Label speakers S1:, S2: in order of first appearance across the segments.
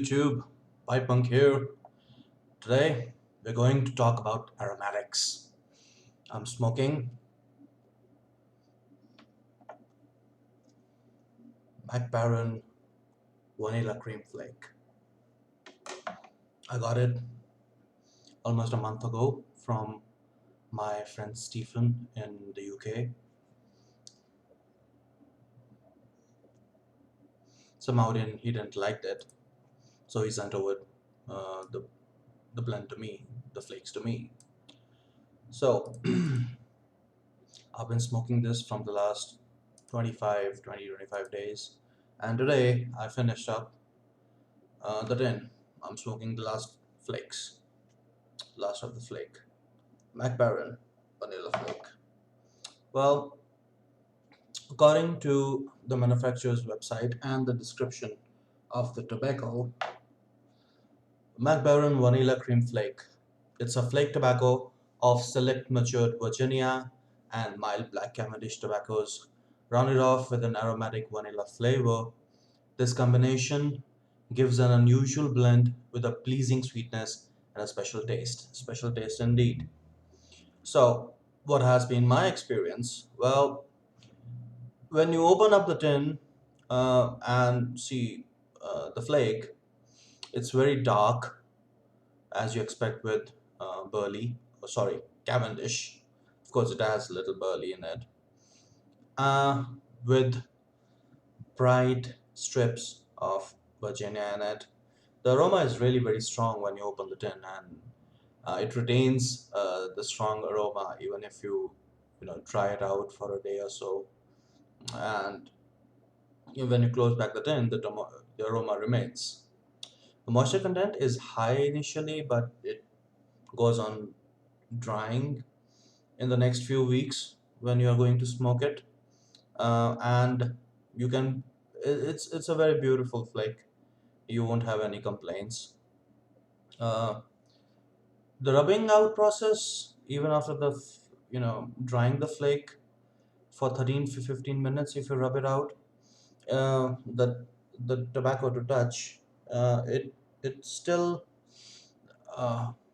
S1: YouTube, Pipunk here. Today we're going to talk about aromatics. I'm smoking Mac Baron Vanilla Cream Flake. I got it almost a month ago from my friend Stephen in the UK. Somehow he didn't like it, so he sent over the blend to me, the flakes to me. So I've been smoking this from the last 25 days, and today I finished up the tin. I'm smoking the last flakes, last of the flake. Mac Baron Vanilla Flake. Well, according to the manufacturer's website and the description of the tobacco, Mac Baron Vanilla Cream Flake. It's a flake tobacco of select matured Virginia and mild black Cavendish tobaccos, rounded off with an aromatic vanilla flavor. This combination gives an unusual blend with a pleasing sweetness and a special taste. Special taste indeed. So, what has been my experience? Well, when you open up the tin and see the flake, it's very dark as you expect with Cavendish. Of course, it has a little burley in it. Uh, with bright strips of Virginia in it. The aroma is really very strong when you open the tin, and it retains the strong aroma even if you try it out for a day or so. And when you close back the tin, the aroma remains. The moisture content is high initially, but it goes on drying in the next few weeks when you are going to smoke it. And you can, it's a very beautiful flake. You won't have any complaints. Uh, the rubbing out process, even after drying the flake for 13 to 15 minutes, if you rub it out, the tobacco to touch, it still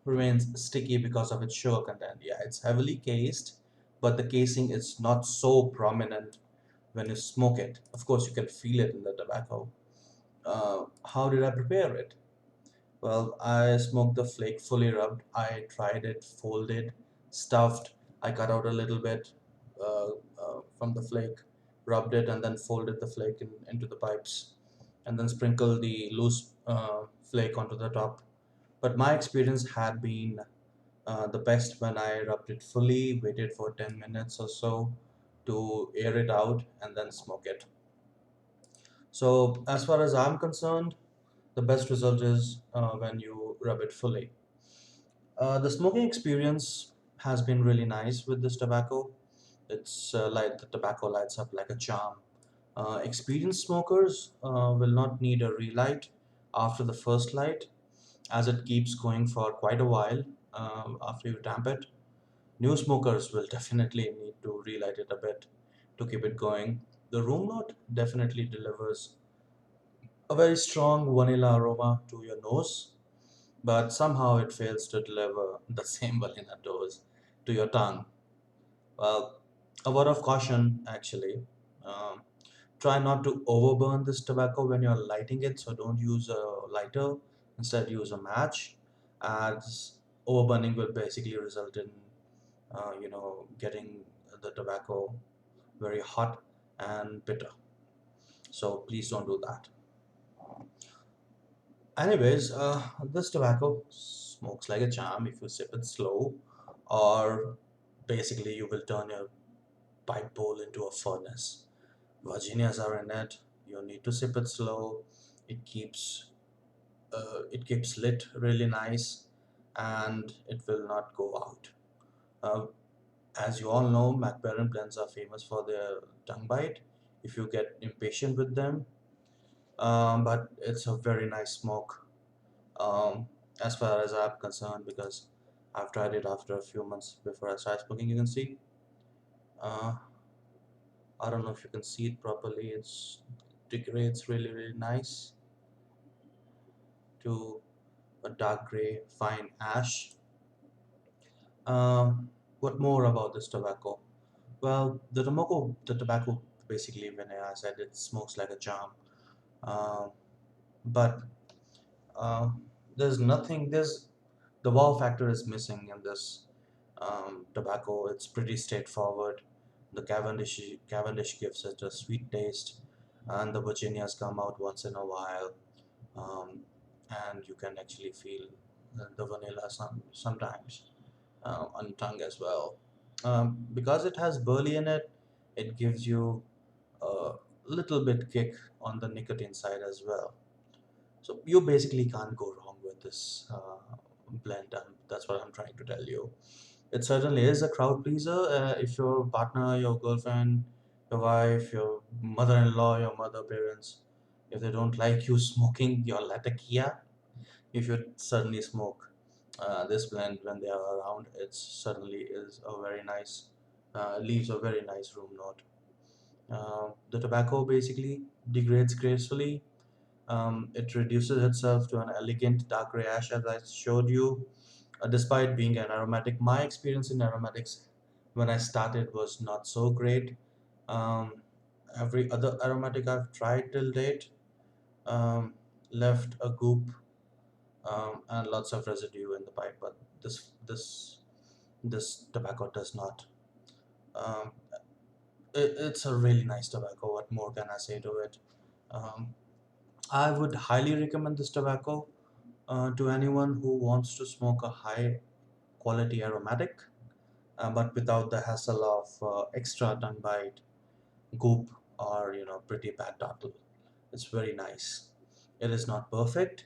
S1: remains sticky because of its sugar content. Yeah, it's heavily cased, but the casing is not so prominent when you smoke it. Of course, you can feel it in the tobacco. How did I prepare it? Well, I smoked the flake fully rubbed. I tried it, folded, stuffed. I cut out a little bit from the flake, rubbed it, and then folded the flake into the pipes, and then sprinkled the loose flake onto the top. But my experience had been the best when I rubbed it fully, waited for 10 minutes or so to air it out, and then smoke it. So, as far as I'm concerned, the best result is when you rub it fully. The smoking experience has been really nice with this tobacco. It's like the tobacco lights up like a charm. Experienced smokers will not need a relight after the first light, as it keeps going for quite a while after you damp it. New smokers will definitely need to relight it a bit to keep it going. The room note definitely delivers a very strong vanilla aroma to your nose, but somehow it fails to deliver the same vanilla dose to your tongue. Well, a word of caution actually. Um, Try not to overburn this tobacco when you're lighting it, so don't use a lighter, instead, use a match, as overburning will basically result in getting the tobacco very hot and bitter. So please don't do that. Anyways, this tobacco smokes like a charm if you sip it slow, or basically you will turn your pipe bowl into a furnace. Virginias are in it. You need to sip it slow. It keeps it keeps lit really nice, and it will not go out. Uh, as you all know, MacBaron blends are famous for their tongue bite. If you get impatient with them, but it's a very nice smoke. um, as far as I'm concerned, because I've tried it after a few months before I started smoking. You can see, uh, I don't know if you can see it properly. It's degrades really really nice. to a dark gray, fine ash. Um, what more about this tobacco? Well, the tobacco basically, when I said it smokes like a charm. Um, but um, there's nothing. There's the wow factor is missing in this tobacco. It's pretty straightforward. The Cavendish gives it a sweet taste, and the Virginias come out once in a while, um, and you can actually feel the vanilla sometimes on tongue as well. Because it has burley in it, it gives you a little bit kick on the nicotine side as well. So you basically can't go wrong with this blend. That's what I'm trying to tell you. It certainly is a crowd pleaser. If your partner, your girlfriend, your wife, your mother-in-law, your mother parents, if they don't like you smoking your latakia, you should certainly smoke this blend when they are around. It certainly is a very nice, leaves a very nice room note. The tobacco basically degrades gracefully. It reduces itself to an elegant dark gray ash, as I showed you. Despite being an aromatic, my experience in aromatics when I started was not so great. Um, every other aromatic I've tried till date um, left a goop and lots of residue in the pipe, but this tobacco does not. Um, it's a really nice tobacco. What more can I say to it? Um, I would highly recommend this tobacco to anyone who wants to smoke a high quality aromatic, but without the hassle of extra tongue bite, goop, or pretty bad turtle. It's very nice. It is not perfect,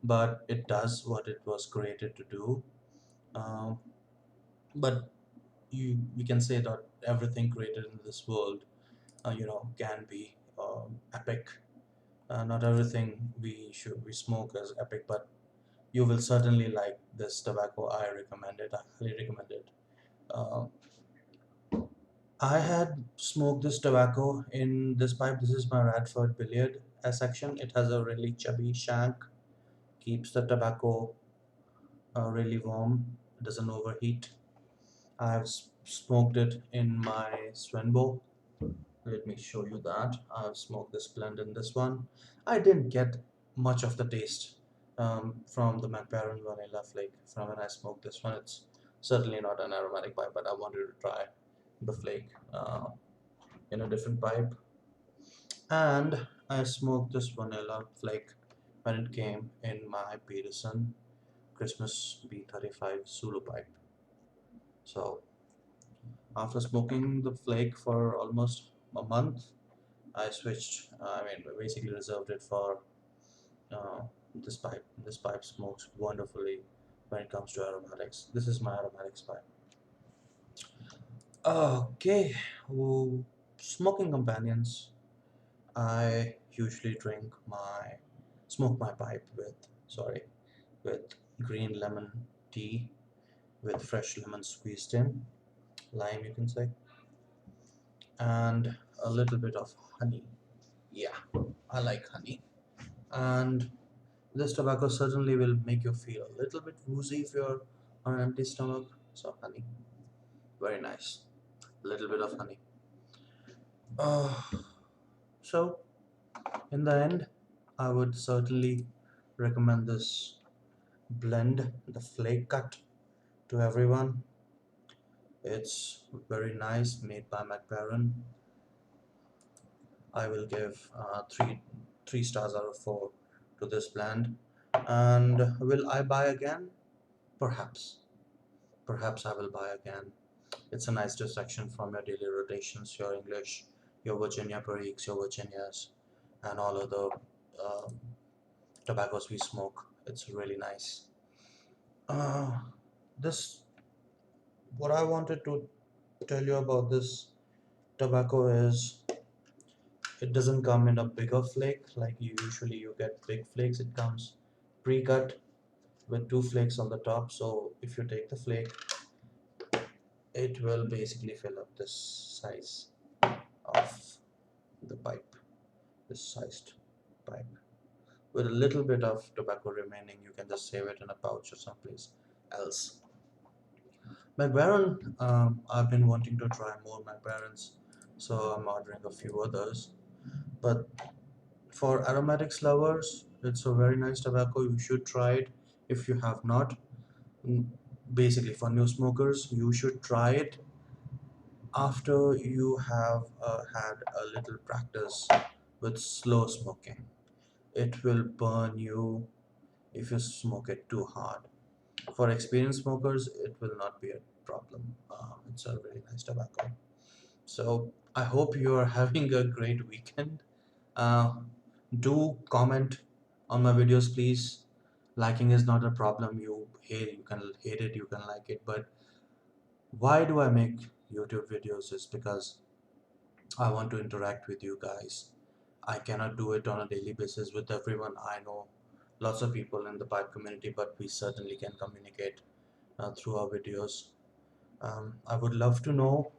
S1: but it does what it was created to do. Um, but we can say that everything created in this world, can be epic. Not everything we smoke is epic, but you will certainly like this tobacco. I recommend it. I highly recommend it. Um, I had smoked this tobacco in this pipe. This is my Radford Billiard section. It has a really chubby shank, keeps the tobacco really warm, it doesn't overheat. I've smoked it in my Swenbo. Let me show you that. I've smoked this blend in this one. I didn't get much of the taste from the McBaron Vanilla Flake from when I smoked this one. It's certainly not an aromatic pipe, but I wanted to try the flake in a different pipe. And I smoked this vanilla flake when it came in my Peterson Christmas B35 Zulu pipe. So after smoking the flake for almost a month, I switched. I mean, basically reserved it for uh, this pipe. This pipe smokes wonderfully when it comes to aromatics. This is my aromatics pipe. Okay, well, smoking companions. I usually smoke my pipe with green lemon tea with fresh lemon squeezed in, lime you can say, and a little bit of honey. Yeah, I like honey. And this tobacco certainly will make you feel a little bit woozy if you're on an empty stomach. So honey, very nice. A little bit of honey. Uh, so in the end, I would certainly recommend this blend, the flake cut, to everyone. It's very nice, made by McBaron. I will give three stars out of four to this blend. And will I buy again? Perhaps. Perhaps I will buy again. It's a nice distraction from your daily rotations, your English, your Virginia Periques, your Virginias, and all other um, tobaccos we smoke. It's really nice. Uh, this what I wanted to tell you about this tobacco is it doesn't come in a bigger flake like you get big flakes. It comes pre-cut with two flakes on the top. So if you take the flake, it will basically fill up this size of the pipe, this sized pipe. with a little bit of tobacco remaining, you can just save it in a pouch or someplace else. McBaron, I've been wanting to try more McBarons, so I'm ordering a few others. But for aromatics lovers, it's a very nice tobacco. You should try it if you have not. Mm, Basically, for new smokers, you should try it after you have had a little practice with slow smoking. It will burn you if you smoke it too hard. For experienced smokers, it will not be a problem. It's a really nice tobacco. So I hope you are having a great weekend. Uh, do comment on my videos, please. Liking is not a problem. You can hate it, you can like it, but why do I make YouTube videos is because I want to interact with you guys. I cannot do it on a daily basis with everyone. I know lots of people in the pipe community, but we certainly can communicate through our videos. I would love to know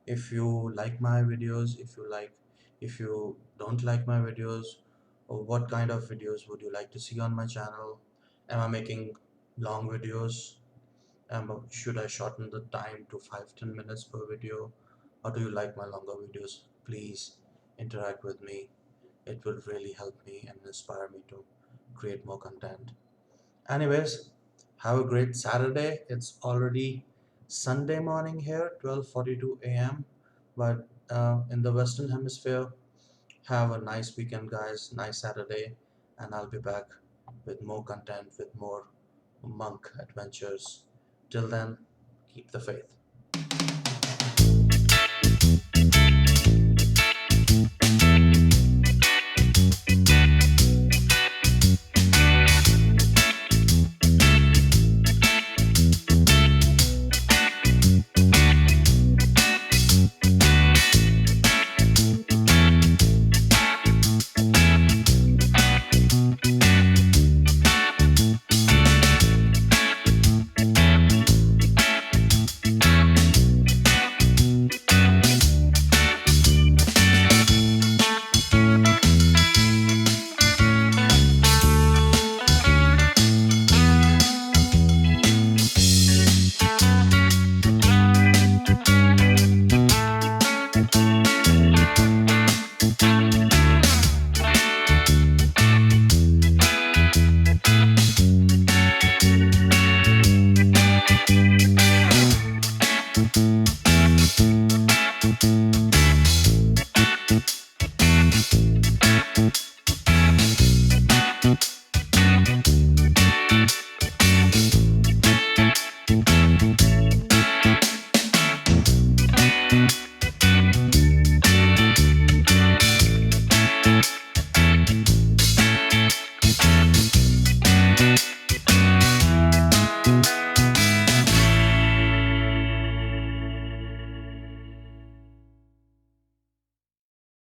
S1: if you like my videos, if you don't like my videos, or what kind of videos would you like to see on my channel. Am I making long videos? Should I shorten the time to 5-10 minutes per video, or do you like my longer videos? Please interact with me. It will really help me and inspire me to create more content. Anyways, have a great Saturday. It's already Sunday morning here, 12:42 a.m. But in the Western Hemisphere, have a nice weekend, guys. Nice Saturday, and I'll be back with more content, with more monk adventures. Till then, keep the faith.